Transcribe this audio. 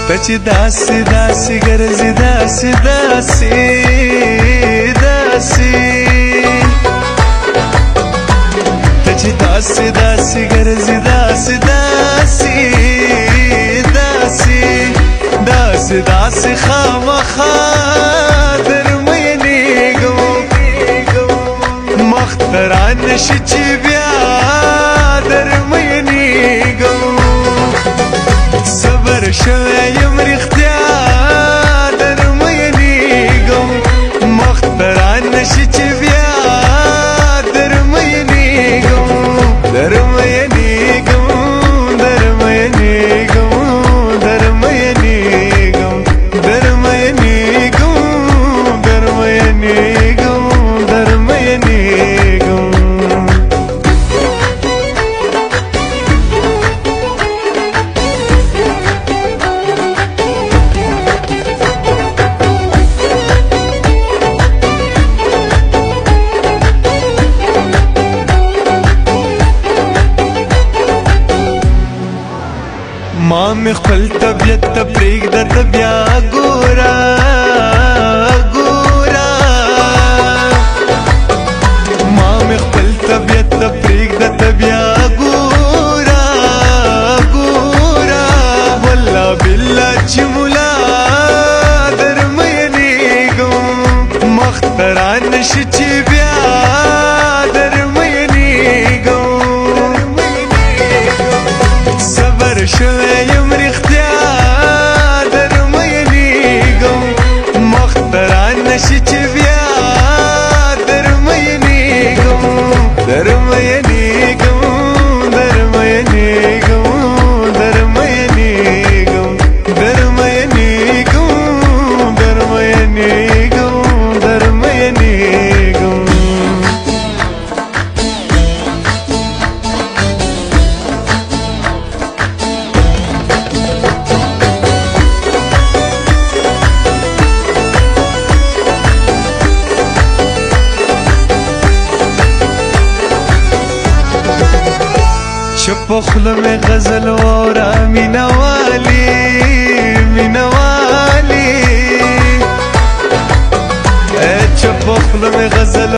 چې داسې داسې ګرځي داسې داسې داسې ته چې داسې داسې ګرځي داسې داسې داسې داسې داسې خامخا درمینېږم مخ ته رانشي چې بیا درمینېږم صبر شوی یم رښتیا درمینېږم مخ ته رانشي چې بیا درمینېږم درمینېږم درمینېږم درمینېږم درمینېږم درمینېږم درمینېږم ما می خپل طبیعت ته پرېږده ته بیا ګوره ګوره ما می خپل طبیعت ته پرېږده ته بیا ګوره ګوره والله بالله چې ملا درمینېږم مخ ته رانشي چې بیا درمینېږم صبر شوی یم رښتیا درمینېږم مخ ته رانشي چې بیا درمینېږم درمینېږم درمینېږم درمینېږم درمینېږم درمینېږم درمینېږم چپ خوله میں غزل واورا مینا والی مینا والی چپ خوله میں غزل